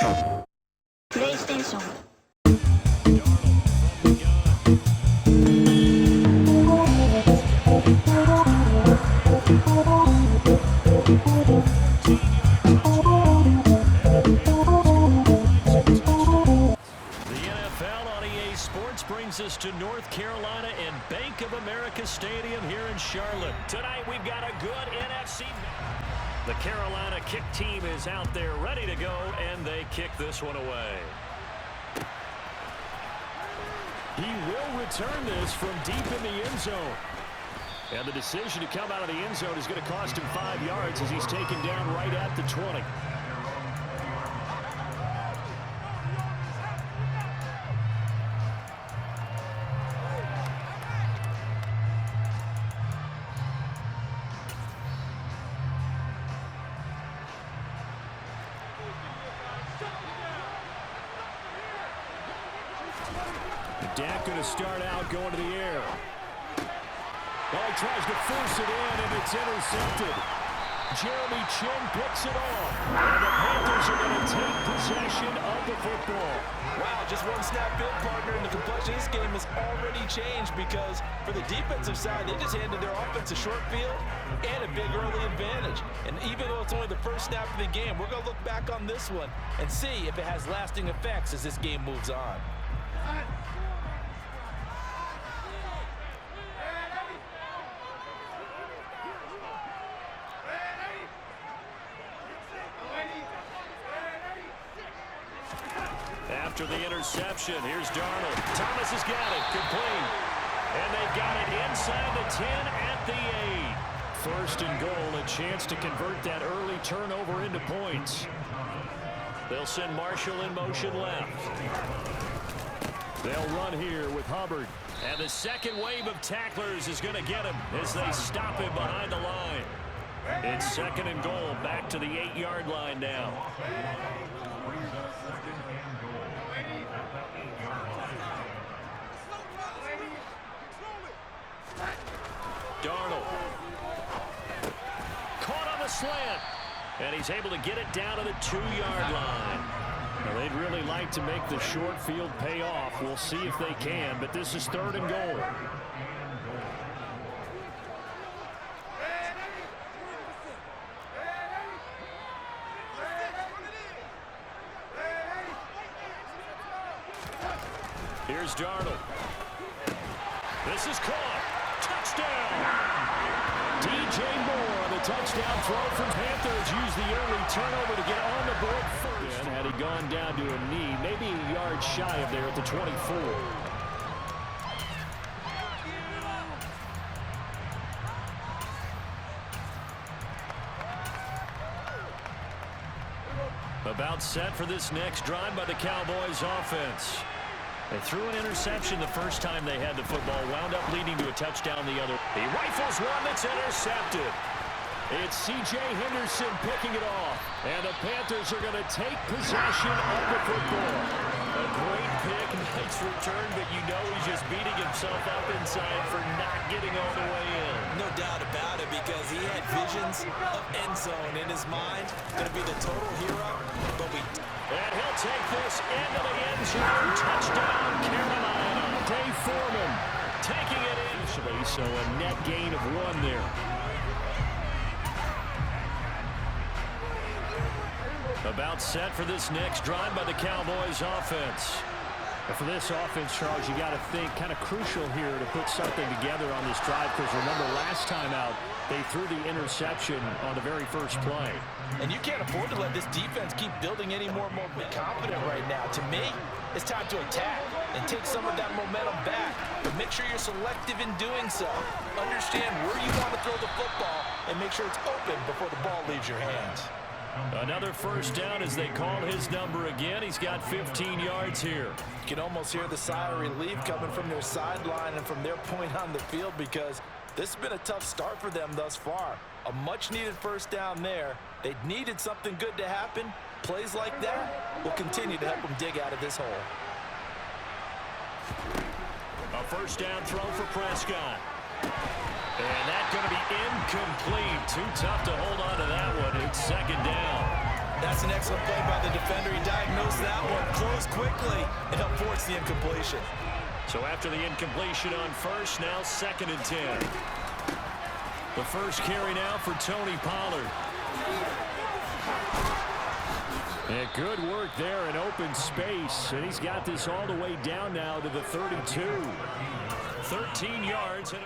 PlayStation. Brings us to North Carolina and Bank of America Stadium here in Charlotte. Tonight we've got a good NFC. The Carolina kick team is out there ready to go, and they kick this one away. He will return this from deep in the end zone. And the decision to come out of the end zone is going to cost him 5 yards as he's taken down right at the 20. Dak going to start out going to the air. Well, he tries to force it in, and it's intercepted. Jeremy Chin picks it off. And the Panthers are going to take possession of the football. Wow, just one snap field partner, and the complexion of this game has already changed because for the defensive side, they just handed their offense a short field and a big early advantage. And even though it's only the first snap of the game, we're going to look back on this one and see if it has lasting effects as this game moves on. After the interception, here's Darnold. Thomas has got it, complete. And they've got it inside the 10 at the 8. First and goal, a chance to convert that early turnover into points. They'll send Marshall in motion left. They'll run here with Hubbard. And the second wave of tacklers is going to get him as they stop him behind the line. It's second and goal, back to the 8-yard line now. Darnold. Caught on the slant. And he's able to get it down to the 2-yard line. Now, they'd really like to make the short field pay off. We'll see if they can, but this is third and goal. Here's Darnold. This is caught. Touchdown. DJ Moore on the touchdown throw from Panthers. Used the early turnover to get on the board first. And had he gone down to a knee, maybe a yard shy of there at the 24. About set for this next drive by the Cowboys offense. They threw an interception the first time they had the football, wound up leading to a touchdown the other. He rifles one that's intercepted. It's C.J. Henderson picking it off. And the Panthers are going to take possession of the football. A great pick, nice return, but you know he's just beating himself up inside for not getting all the way in. No doubt about it, because he had visions of end zone in his mind. Going to be the total hero, but And he'll take this into the end zone. Touchdown, Carolina. Dave Foreman taking it in. So a net gain of 1 there. About set for this next drive by the Cowboys offense. And for this offense, Charles, you got to think kind of crucial here to put something together on this drive, because remember last time out, they threw the interception on the very first play. And you can't afford to let this defense keep building any more confident right now. To me, it's time to attack and take some of that momentum back. But make sure you're selective in doing so. Understand where you want to throw the football and make sure it's open before the ball leaves your hands. Another first down as they call his number again. He's got 15 yards here. You can almost hear the sigh of relief coming from their sideline and from their point on the field, because this has been a tough start for them thus far. A much-needed first down there. They needed something good to happen. Plays like that will continue to help them dig out of this hole. A first down throw for Prescott. And that's going to be incomplete. Too tough to hold on to that one. It's second down. That's an excellent play by the defender. He diagnosed that one, close quickly, and he'll force the incompletion. So after the incompletion on first, now 2nd and 10. The first carry now for Tony Pollard. And good work there in open space. And he's got this all the way down now to the 32. 13 yards. And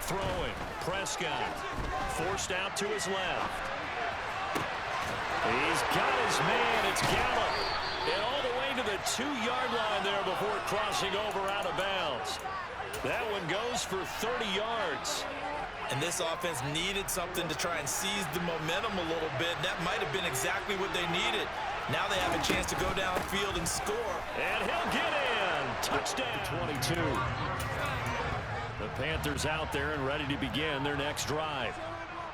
throwing. Prescott. Forced out to his left. He's got his man. It's Gallup. And all the way to the 2-yard line there before crossing over out of bounds. That one goes for 30 yards. And this offense needed something to try and seize the momentum a little bit. That might have been exactly what they needed. Now they have a chance to go downfield and score. And he'll get in. Touchdown. 22. The Panthers out there and ready to begin their next drive.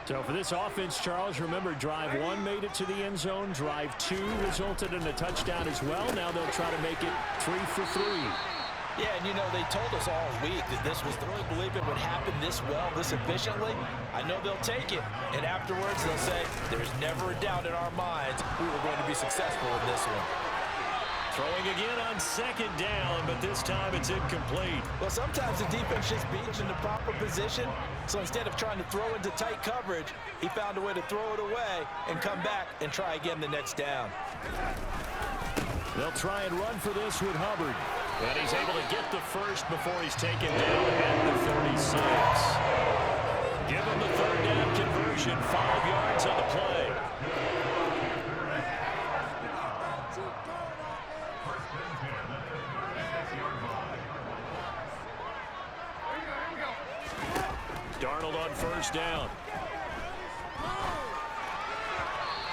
So for this offense, Charles, remember, drive 1 made it to the end zone. Drive 2 resulted in a touchdown as well. Now they'll try to make it 3 for 3. Yeah, and you know, they told us all week that this was, they really believe it would happen this well, this efficiently. I know they'll take it. And afterwards, they'll say, there's never a doubt in our minds we were going to be successful in this one. Throwing again on 2nd down, but this time it's incomplete. Well, sometimes the defense just beats in the proper position. So instead of trying to throw into tight coverage, he found a way to throw it away and come back and try again the next down. They'll try and run for this with Hubbard. And he's able to get the first before he's taken down at the 36. Give him the 3rd down conversion, 5 yards on the play. Darnold on 1st down.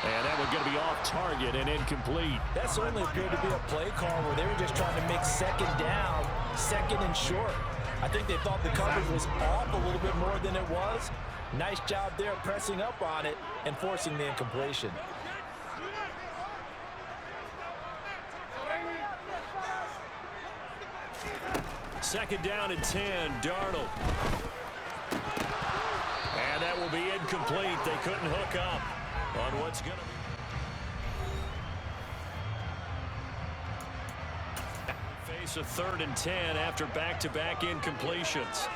And that one going to be off target and incomplete. That certainly appeared to be a play call where they were just trying to make 2nd down, 2nd and short. I think they thought the coverage was off a little bit more than it was. Nice job there pressing up on it and forcing the incompletion. Second down and 10, Darnold. And that will be incomplete. They couldn't hook up on what's going to face a 3rd and 10 after back-to-back incompletions.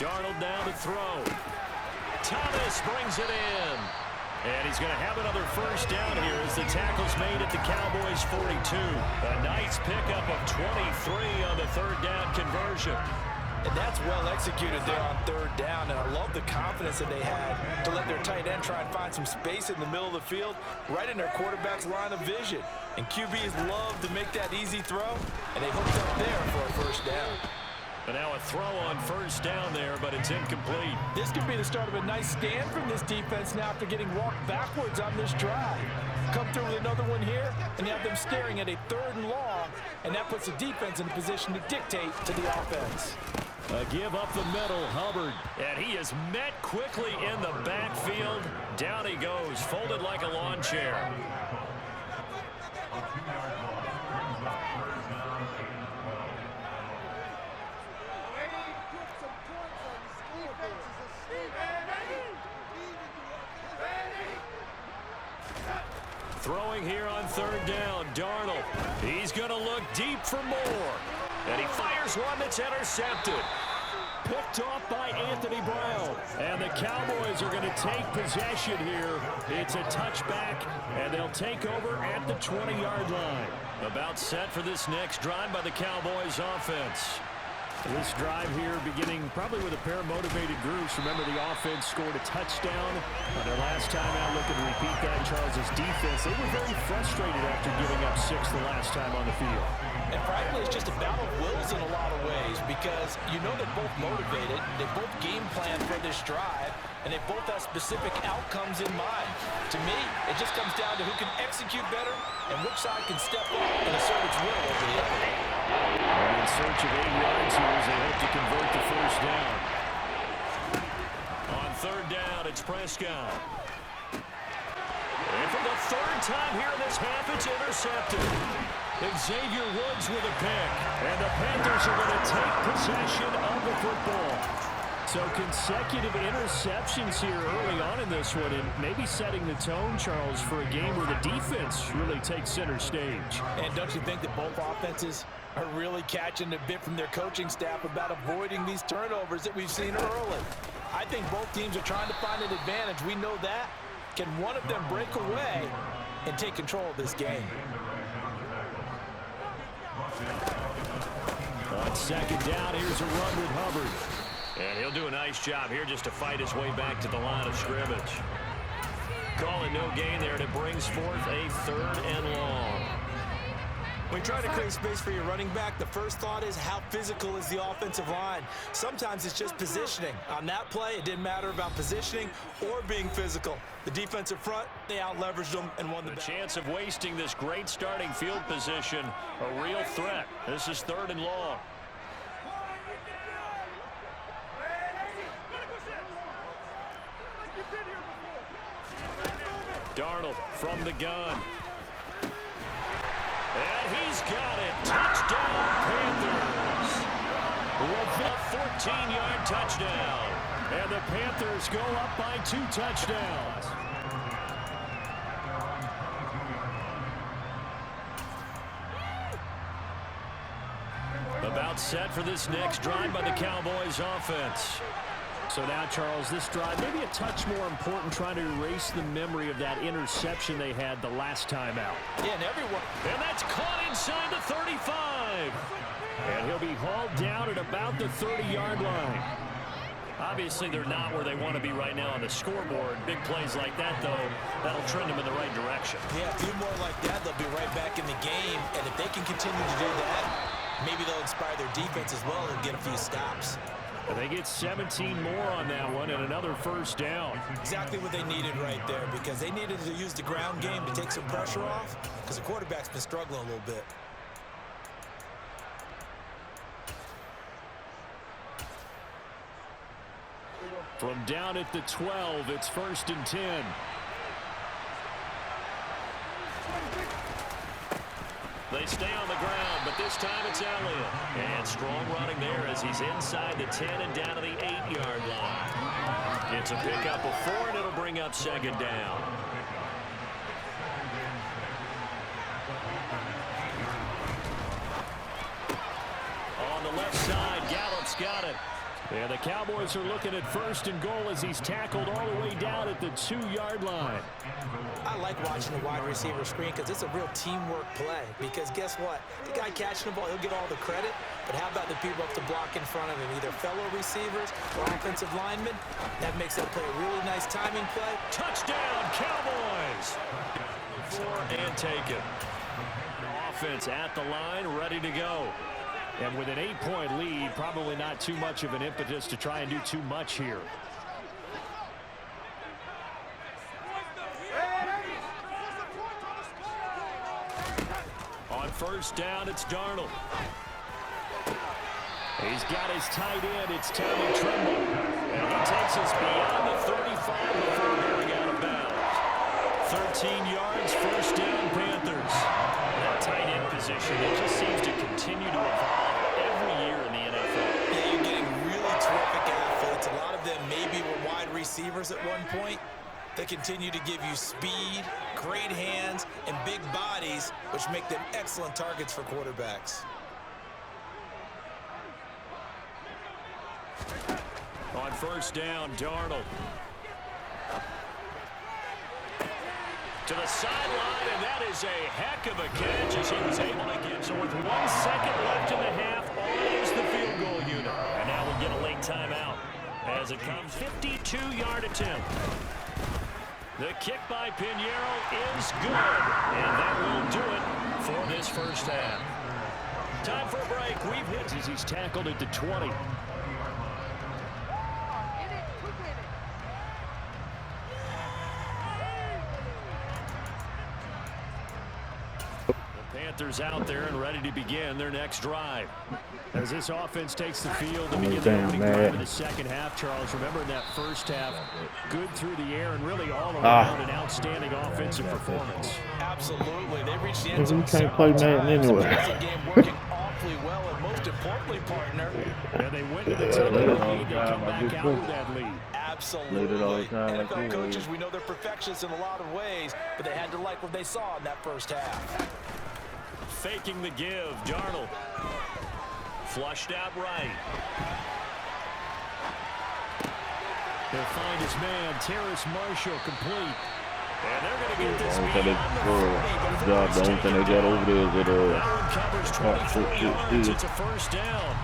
Darnold now to throw. Thomas brings it in. And he's going to have another 1st down here as the tackle's made at the Cowboys 42. A nice pickup of 23 on the 3rd down conversion. And that's well executed there on 3rd down. And I love the confidence that they had to let their tight end try and find some space in the middle of the field, right in their quarterback's line of vision. And QBs love to make that easy throw, and they hooked up there for a 1st down. But now a throw on 1st down there, but it's incomplete. This could be the start of a nice stand from this defense now after getting walked backwards on this drive. Come through with another one here, and you have them staring at a 3rd and long, and that puts the defense in a position to dictate to the offense. A give up the middle, Hubbard. And he is met quickly in the backfield. Down he goes, folded like a lawn chair. Throwing here on 3rd down, Darnold. He's going to look deep for more. And he fires one that's intercepted. Picked off by Anthony Brown. And the Cowboys are going to take possession here. It's a touchback, and they'll take over at the 20-yard line. About set for this next drive by the Cowboys offense. This drive here beginning probably with a pair of motivated groups. Remember, the offense scored a touchdown on their last time out. Looking to repeat that. Charles' defense, they were very frustrated after giving up 6 the last time on the field. And frankly, it's just a battle of wills in a lot of ways because you know they're both motivated. They both game plan for this drive, and they both have specific outcomes in mind. To me, it just comes down to who can execute better and which side can step up and assert its will over the other. And in search of 8 yards here as they hope to convert the 1st down. On 3rd down, it's Prescott. And from the third time here in this half, it's intercepted. Xavier Woods with a pick. And the Panthers are going to take possession of the football. So consecutive interceptions here early on in this one, and maybe setting the tone, Charles, for a game where the defense really takes center stage. And don't you think that both offenses are really catching a bit from their coaching staff about avoiding these turnovers that we've seen early? I think both teams are trying to find an advantage. We know that. Can one of them break away and take control of this game? On second down, here's a run with Hubbard. And he'll do a nice job here just to fight his way back to the line of scrimmage. Calling no gain there, and it brings forth a 3rd and long. When trying to create space for your running back, the first thought is how physical is the offensive line. Sometimes it's just positioning. On that play, it didn't matter about positioning or being physical. The defensive front, they out-leveraged them and won the battle. Chance of wasting this great starting field position, a real threat. This is 3rd and long. Darnold from the gun. And he's got it. Touchdown, Panthers. A 14-yard touchdown. And the Panthers go up by 2 touchdowns. About set for this next drive by the Cowboys offense. So now, Charles, this drive maybe a touch more important, trying to erase the memory of that interception they had the last time out. Yeah, and everyone. And that's caught inside the 35. And he'll be hauled down at about the 30-yard line. Obviously, they're not where they want to be right now on the scoreboard. Big plays like that, though, that'll trend them in the right direction. Yeah, a few more like that, they'll be right back in the game. And if they can continue to do that, maybe they'll inspire their defense as well and get a few stops. And they get 17 more on that one and another 1st down. Exactly what they needed right there, because they needed to use the ground game to take some pressure off, because the quarterback's been struggling a little bit. From down at the 12, it's 1st and 10. They stay on the ground, but this time it's Elliott. And strong running there as he's inside the 10 and down to the 8-yard line. It's a pickup of 4, and it'll bring up 2nd down. On the left side, Gallup's got it. And the Cowboys are looking at 1st and goal as he's tackled all the way down at the 2-yard line. I like watching the wide receiver screen because it's a real teamwork play. Because guess what? The guy catching the ball, he'll get all the credit. But how about the people up to block in front of him? Either fellow receivers or offensive linemen. That makes that play a really nice timing play. Touchdown, Cowboys! 4 and taken. Offense at the line, ready to go. And with an 8-point lead, probably not too much of an impetus to try and do too much here. On 1st down, it's Darnold. He's got his tight end. It's Tommy Tremble. And he takes us beyond the 35 before going out of bounds. 13 yards, 1st down, Panthers. That tight end position, it just seems to continue to evolve every year in the NFL. Yeah, you're getting really terrific athletes. A lot of them maybe were wide receivers at one point. They continue to give you speed, great hands, and big bodies, which make them excellent targets for quarterbacks. On 1st down, Darnold. To the sideline, and that is a heck of a catch as he was able to get. So with 1 second left in the half, on is the field goal unit. And now we'll get a late timeout as it comes. 52-yard attempt. The kick by Pinheiro is good, and that will do it for this 1st half. Time for a break. We've hit as he's tackled at the 20. Panthers out there and ready to begin their next drive. As this offense takes the field to begin the Damn, opening man. drive of the second half, Charles, remember in that first half, good through the air and really all around an outstanding offensive performance. Absolutely. They reached the end zone You can't several play times. Madden The anyway. passing game working awfully well, and most importantly, partner, And they went to the top of the lead. They come back out with that lead. absolutely. all the time like NFL you coaches, we know they're perfectionists in a lot of ways, but they had to like what they saw in that first half. Faking the give, Darnold. Flushed out right. They'll find his man, Terrace Marshall, complete. And they're going to get this beyond the 40. The only thing they got over there is that That one covers 24 yards. It's a first down.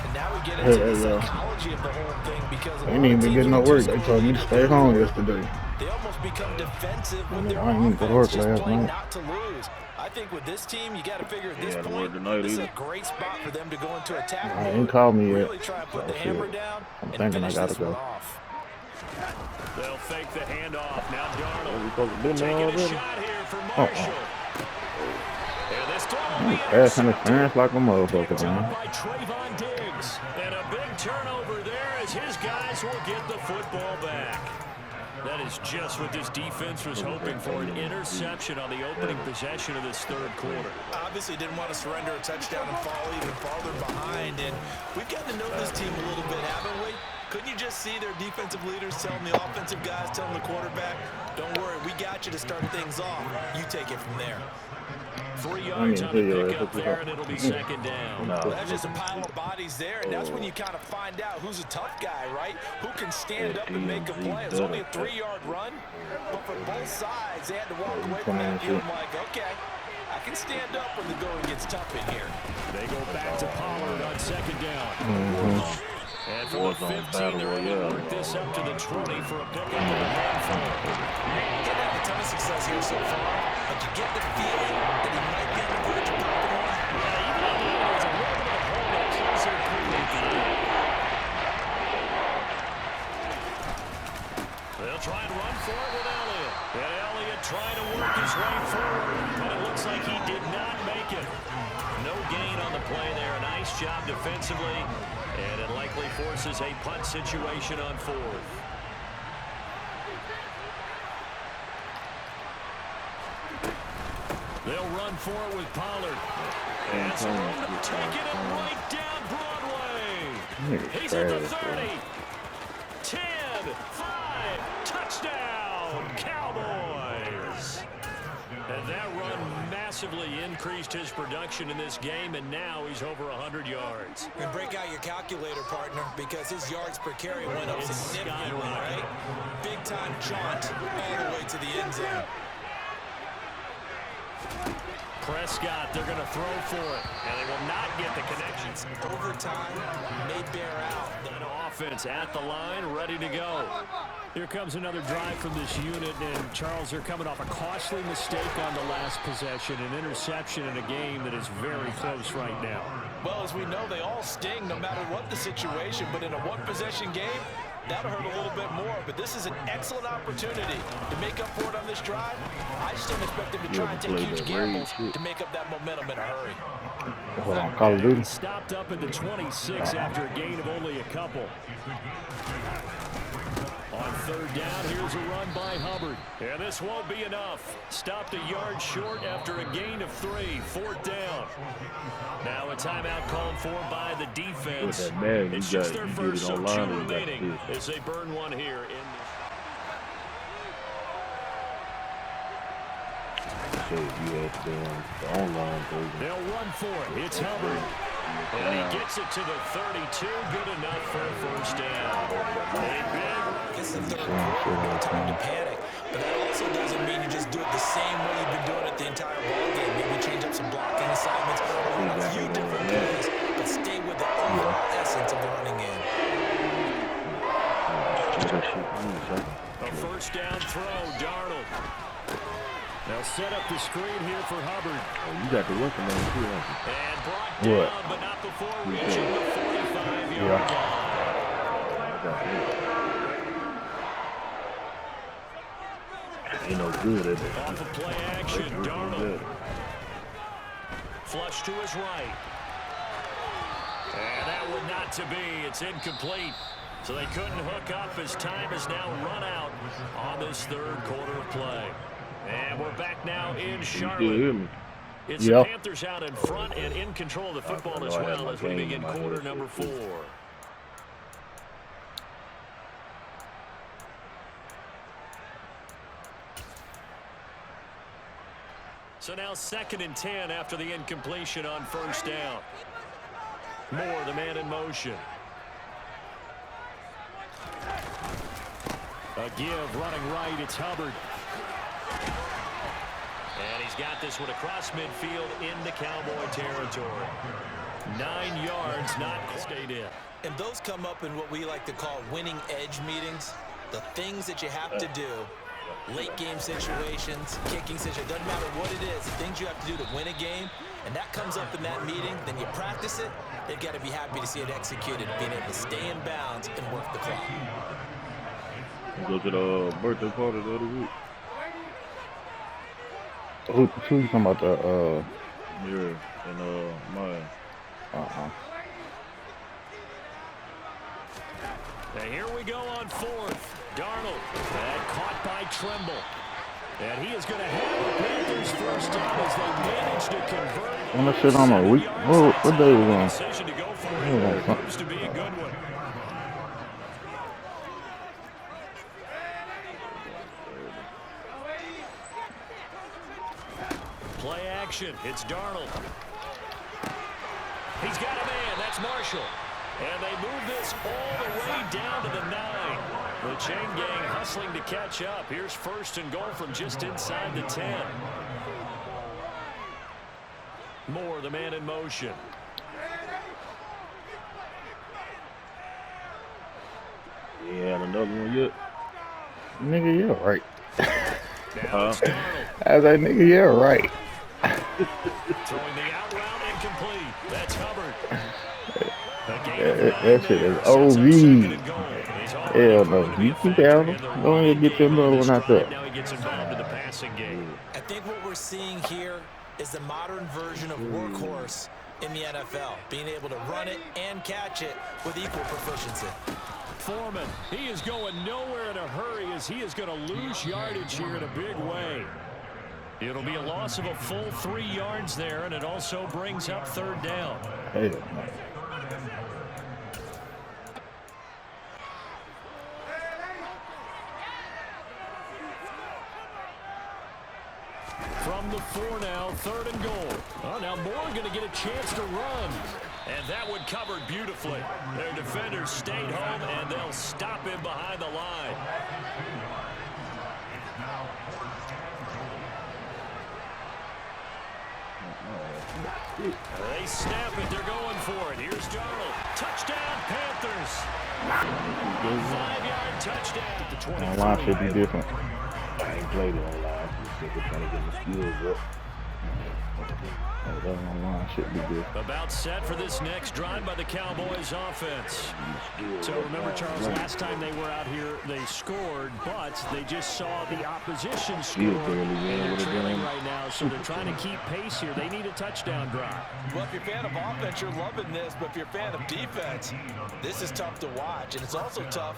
And now we get into the psychology of the whole thing because I ain't even getting no work. They told me to stay home yesterday. They almost become defensive with their I ain't even go to work offense, just last playing night. not to lose. I think with this team, you got to figure at this Yeah, I point, work tonight this is a either. great spot for them to go into attack I mode, ain't called me yet. really try and put Oh, the shit. hammer down I'm and thinking I finish gotta this go. one off. They'll fake the handoff. Now We Darnold supposed to be there taking a already? shot here for Marshall. And this throw will be Pass intercepted. interference like a motherfucker, Picked up man. by Trayvon Diggs. And a big turnover there as his guys will get the football back. That is just what this defense was hoping for, an interception on the opening possession of this third quarter. Obviously didn't want to surrender a touchdown and fall even farther behind, and we've gotten to know this team a little bit, haven't we? Couldn't you just see their defensive leaders telling the offensive guys, telling the quarterback, don't worry, we got you to start things off. You take it from there. 3 yards on the pickup there, and it'll be second down. Well, that's just a pile of bodies there, and that's when you kind of find out who's a tough guy, right? Who can stand up and make a play. It's only a 3-yard run, but for both sides, they had to walk away from that feeling like, okay, I can stand up when the going gets tough in here. They go back to Pollard on second down. And from the 15, they're able to work this up to the 20 for a pickup and a handful. Didn't have a ton of success here so far, but you get the feeling that he might be on the verge of popping one. Yeah, even though there's a little bit of hole that kills their crew at the end. They'll try and run for it with Elliott. And Elliott trying to work his way forward, but it looks like he did not make it. No gain on the play there. A nice job defensively, and it likely forces a punt situation on fourth. They'll run for it with Pollard. And taking it right down Broadway. He's at the 30. 10, 5, touchdown, Cowboys. And that run massively increased his production in this game, and now he's over 100 yards. And break out your calculator, partner, because his yards per carry went up significantly, right? Big-time jaunt all the way to the end zone. Prescott, they're going to throw for it, and they will not get the connections. Overtime may bear out. An offense at the line, ready to go. Here comes another drive from this unit, and Charles, they're coming off a costly mistake on the last possession, an interception in a game that is very close right now. Well, as we know, they all sting no matter what the situation, but in a one-possession game, that'll hurt a little bit more, but this is an excellent opportunity to make up for it on this drive. I just don't expect them to try and take huge gambles to make up that momentum in a hurry. Hold on, Call of Duty. Stopped up at the 26 after a gain of only a couple. On third down, here's a run by Hubbard. And this won't be enough. Stopped a yard short after a gain of 3. Fourth down. Now a timeout called for by the defense. It's just their first, so 2 remaining as they burn one here in They'll run for it. It's Hubbard. And he gets it to the 32. Good enough for a first down. It's the third quarter, no time to panic. But that also doesn't mean you just do it the same way you've been doing it the entire ballgame. Maybe change up some blocking assignments, run a few different plays, but stay with the overall essence of the running game. A first down throw, Darnold. They'll set up the screen here for Hubbard. You got the working man too, And brought down, but not before reaching the 45-yard line. Ain't no good at it. Off of play action, Darnold. Flush to his right. And that would not to be. It's incomplete. So they couldn't hook up as time has now run out on this third quarter of play. And we're back now in Charlotte. It's the Panthers out in front and in control of the football as well as we begin quarter number 4. So now 2nd and 10 after the incompletion on first down. Moore, the man in motion. A give running right. It's Hubbard. And he's got this one across midfield into Cowboy territory. 9 yards, not stayed in. And those come up in what we like to call winning edge meetings. The things that you have to do. Late game situations, kicking situations, doesn't matter what it is, the things you have to do to win a game, and that comes up in that meeting, then you practice it, they've got to be happy to see it executed, being able to stay in bounds and work the clock. Go to the birthday party the other week. Who you talking about? The Yeah, and mine. Now here we go on 4th. Darnold, and caught by Tremble. And he is going to have the Panthers first down as they manage to convert. I'm gonna sit on a week. What day was on? Decision to go for it. Proves to be a good one. Play action. It's Darnold. He's got a man. That's Marshall. And they move this all the way down to the 9. The chain gang hustling to catch up. Here's 1st and goal from just inside the 10. Moore, the man in motion. Yeah, another one yet. Nigga, you're right. Now it's Darnold. I was like, nigga, you're right. Throwing the out route incomplete. That's Hubbard. That shit is OV. Hell no. You keep out. Go ahead and get your little one out there. Now he gets involved in the passing game. I think what we're seeing here is the modern version of workhorse in the NFL, being able to run it and catch it with equal proficiency. Foreman, he is going nowhere in a hurry as he is going to lose yardage here in a big way. It'll be a loss of a full 3 yards there, and it also brings up 3rd down. Hell no. From the 4 now, 3rd and goal. Oh, now Moore going to get a chance to run. And that one covered beautifully. Their defenders stayed home, and they'll stop him behind the line. They snap it. They're going for it. Here's Darnold. Touchdown, Panthers. 5-yard touchdown at the 23. Online should be different. I ain't played it online. Just trying to get my skills up. That online should be good. About set for this next drive by the Cowboys offense. So remember, Charles, last time they were out here, they scored, but they just saw the opposition score. And they're trailing right now, so they're trying to keep pace here. They need a touchdown drive. Well, if you're a fan of offense, you're loving this, but if you're a fan of defense, this is tough to watch, and it's also tough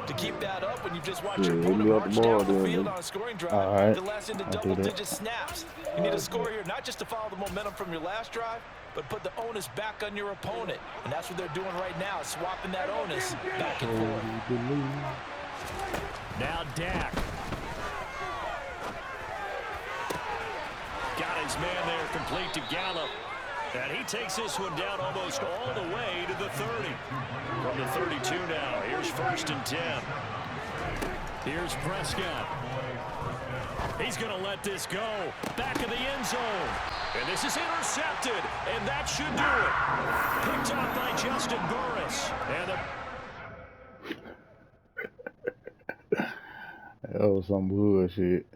to keep that up when you just watch your opponent march down the field on a scoring drive that lasts into double-digit snaps. You need a score here, not just to follow the momentum from your last drive, but put the onus back on your opponent. And that's what they're doing right now, swapping that onus back and forth. Now Dak. Got his man there, complete to Gallup. And he takes this one down almost all the way to the 30. From the 32 now, here's 1st and 10. Here's Prescott. He's going to let this go. Back of the end zone. And this is intercepted. And that should do it. Picked up by Justin Burris. And That was some bullshit.